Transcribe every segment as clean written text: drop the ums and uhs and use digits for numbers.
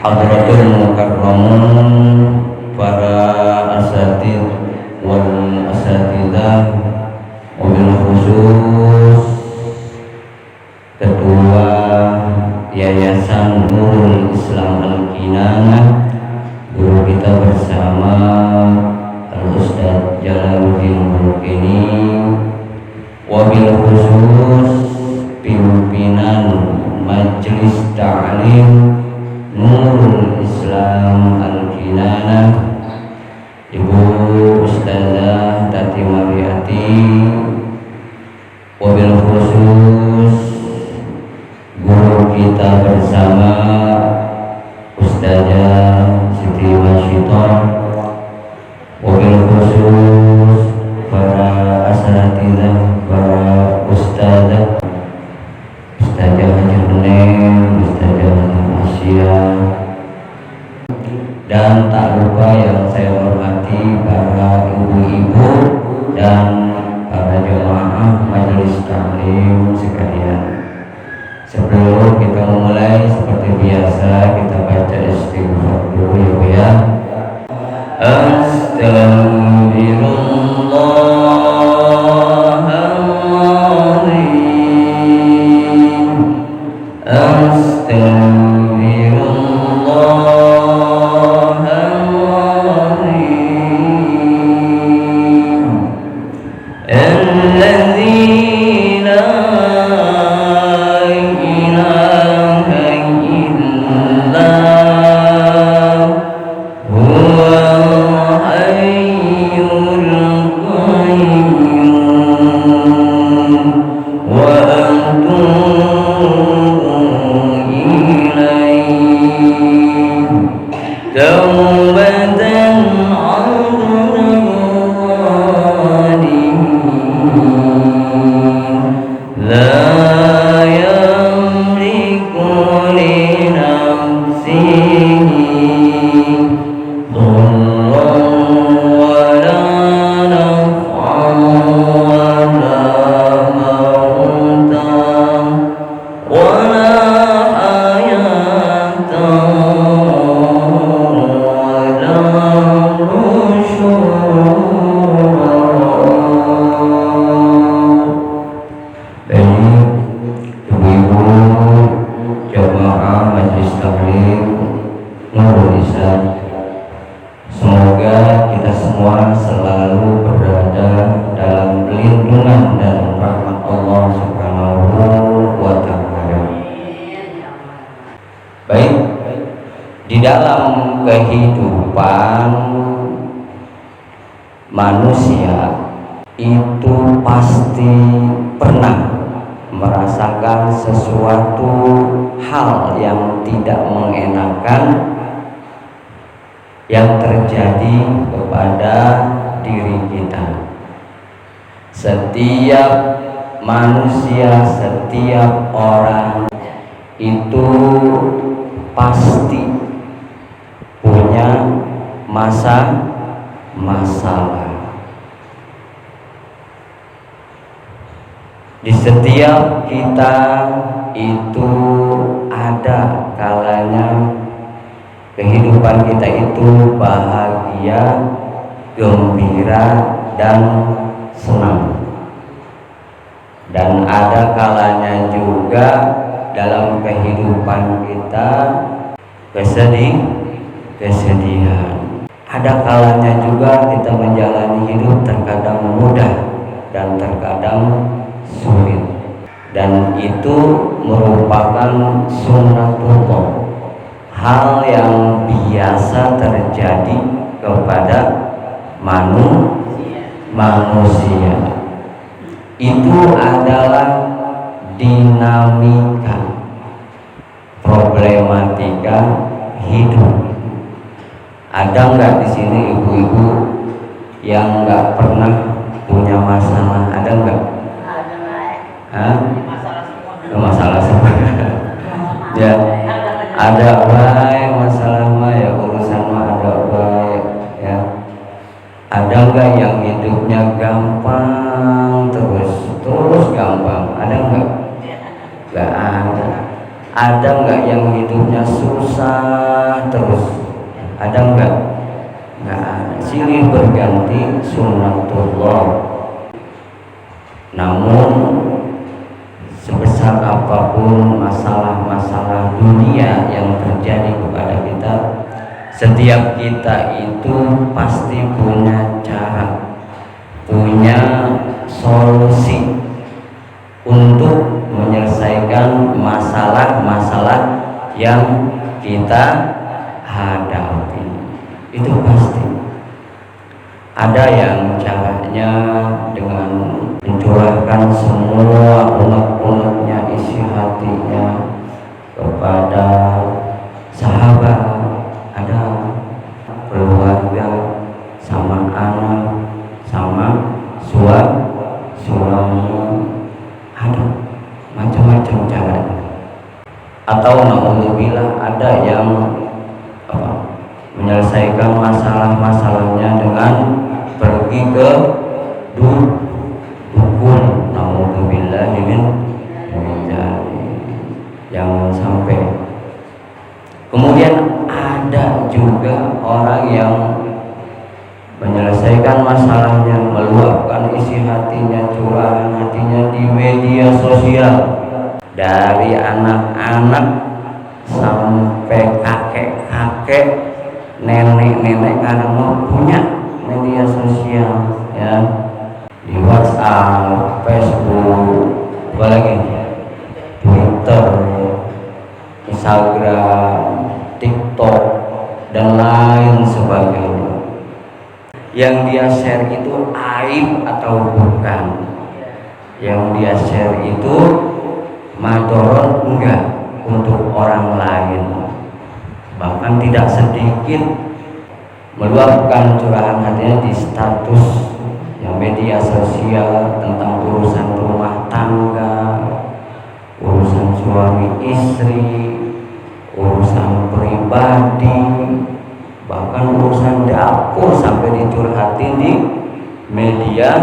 Hadratul Mukarramun, para asatid wal asatidah, wabil khusus Ketua Yayasan Nurul Islam Al-Kinanah, guru kita bersama Al-Ustaz Jalaluddin Mulkini, wabil khusus pimpinan Majelis Ta'lim Nurul Islam Al-Kinanah, Ibu Ustazah Tati Mariati, wabil khusus guru kita bersama Ustazah Siti Masyiton, wabil khusus para asatidzah, para ustazah, Ustazah Haji Neng, Ustazah Asia, dan tak lupa yang saya hormati para ibu-ibu dan para jemaah majelis taklim sekalian. Sebelum kita memulai, seperti biasa kita baca istighfar dulu ya Bu ya. Kehidupan manusia itu pasti pernah merasakan sesuatu hal yang tidak mengenakan yang terjadi kepada diri kita. Setiap manusia, setiap orang itu pasti punya masalah. Di setiap kita itu ada kalanya kehidupan kita itu bahagia, gembira, dan senang. Dan ada kalanya juga dalam kehidupan kita kesedihan. Ada kalanya juga kita menjalani hidup terkadang mudah dan terkadang sulit, dan itu merupakan sunnatullah, hal yang biasa terjadi kepada manusia. Itu adalah dinamika, problematika hidup. Ada nggak di sini ibu-ibu yang nggak pernah punya masalah? Ada nggak? Ada. Masalah semua. Ya, ada baik masalah mah ya, urusan mah ada baik ya. Ada nggak yang hidupnya gampang terus gampang? Ada nggak? Nggak ada. Ada nggak yang hidupnya susah ganti sunnatullah. Namun sebesar apapun masalah-masalah dunia yang terjadi kepada kita, setiap kita itu pasti punya cara, punya solusi untuk menyelesaikan masalah-masalah yang kita hadapi. Itu pasti. Ada yang caranya dengan mencurahkan semua unek-uneknya, isi hatinya kepada sahabat, ada keluarga, sama anak, sama suami, ada macam-macam caranya. Atau naudzubillah ada yang menyelesaikan masalah-masalahnya dengan pergi ke dukun. Naudzubillah min jangan sampai. Kemudian ada juga orang yang menyelesaikan masalahnya, meluapkan isi hatinya, curahan hatinya di media sosial. Dari anak-anak sampai kakek-kakek, nenek-nenek kadang mau punya media sosial, ya, di WhatsApp, Facebook, apalagi Twitter, Instagram, TikTok, dan lain sebagainya. Yang dia share itu aib atau bukan? Yang dia share itu madorot enggak untuk orang lain? Bahkan tidak sedikit meluapkan curahan hatinya di status yang media sosial tentang urusan rumah tangga, urusan suami istri, urusan pribadi, bahkan urusan dapur sampai dicurhatin di media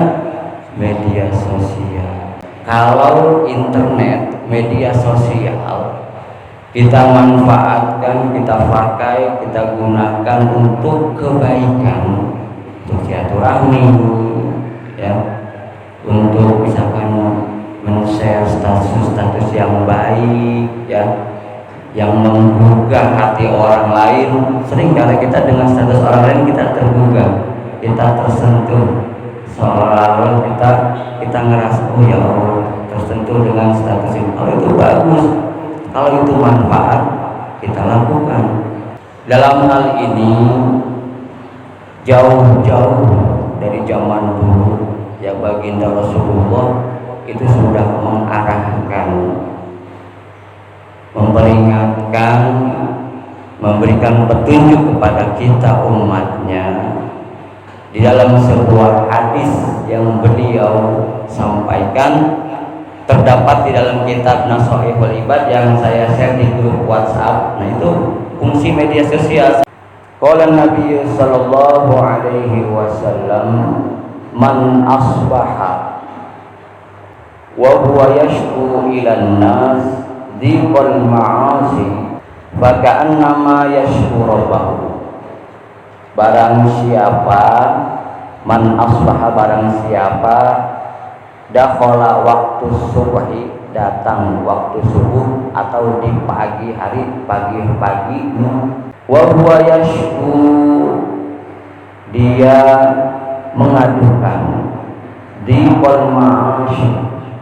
sosial. Kalau internet, media sosial kita manfaatkan, kita pakai, kita gunakan untuk kebaikan, untuk silaturahmi, ya, untuk misalkan men-share status yang baik, ya, yang menggugah hati orang lain. Sering kali kita dengan status orang lain kita tergugah, kita tersentuh, seolah-olah kita ngerasa, oh ya Allah, tersentuh dengan status ini. Kalau itu bagus, kalau itu manfaat, kita lakukan. Dalam hal ini jauh-jauh dari zaman dulu, ya, baginda Rasulullah itu sudah mengarahkan, memperingatkan, memberikan petunjuk kepada kita umatnya. Di dalam sebuah hadis yang beliau sampaikan, terdapat di dalam kitab Nasha'ihul Ibad yang saya share di grup WhatsApp. Nah, itu fungsi media sosial. Qala Nabi sallallahu alaihi wasallam, man asbaha wa huwa yashku ilan nas dhiqal ma'asi fa ka'annama yashku rabbahu. Barang siapa, man asbaha, barang siapa dakhala waktu subuhi, datang waktu subuh atau di pagi hari, pagi-pagi, wa huwa yashku, dia mengadukan di ma'ash,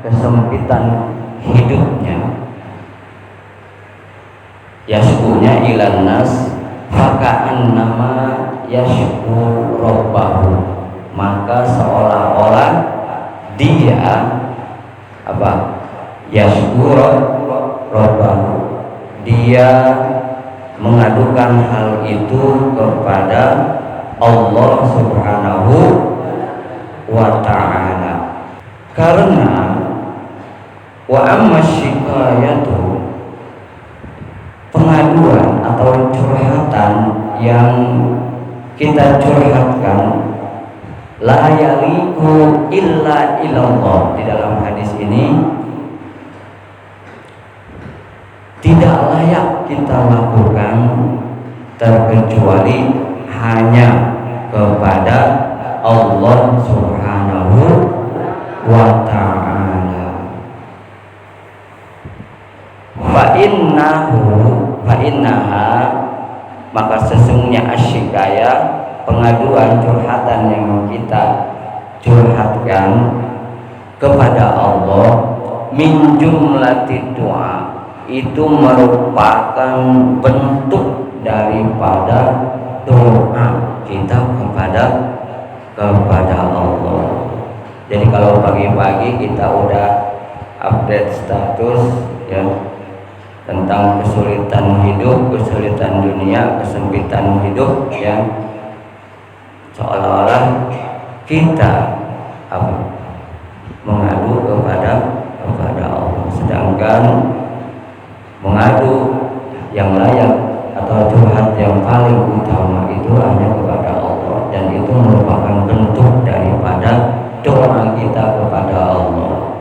kesempitan hidupnya, yashkunya ilan nas, faka'an nama yashku rabbahu, maka seolah-olah dia yashku rabbahu, dia mengadukan hal itu kepada Allah Subhanahu wa ta'ala. Karena wa amma syikayatu, pengaduan atau curhatan yang kita curhatkan, la yaliku illa ilallah, di dalam hadis ini tidak layak kita lakukan terkecuali hanya kepada Allah Subhanahu wa ta'ala. Fa'innaha maka sesungguhnya asyikaya, pengaduan curhatan yang kita curhatkan kepada Allah, min jumlati doa, itu merupakan bentuk daripada doa kita kepada Allah. Jadi kalau pagi-pagi kita udah update status ya tentang kesulitan hidup, kesulitan dunia, kesempitan hidup ya, seolah-olah kita mengadu kepada Allah, sedangkan mengadu yang layak atau curhat yang paling utama itu hanya kepada Allah, dan itu merupakan bentuk daripada doa kita kepada Allah.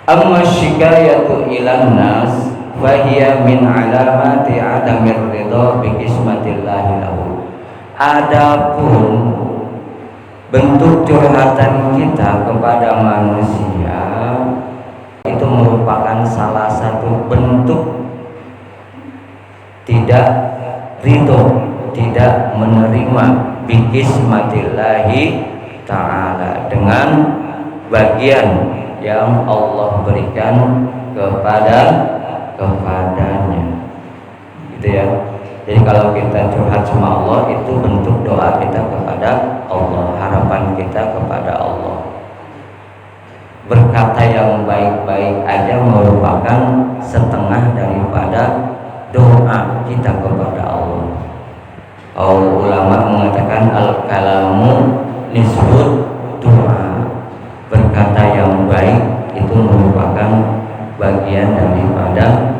Amma syikayatu ilan nas fahiya min alamati adamir ridha bi qismatillahi lahu. Adapun bentuk curhatan kita kepada manusia itu merupakan salah satu bentuk tidak ridho, tidak menerima bi qismatillahi ta'ala, dengan bagian yang Allah berikan kepadanya, gitu ya. Jadi kalau kita curhat sama Allah, itu bentuk doa kita kepada Allah, harapan kita kepada Allah. Berkata yang baik-baik aja merupakan setengah daripada doa kita kepada Allah. Ulama mengatakan al-kalamu nisbut doa. Berkata yang baik itu merupakan bagian daripada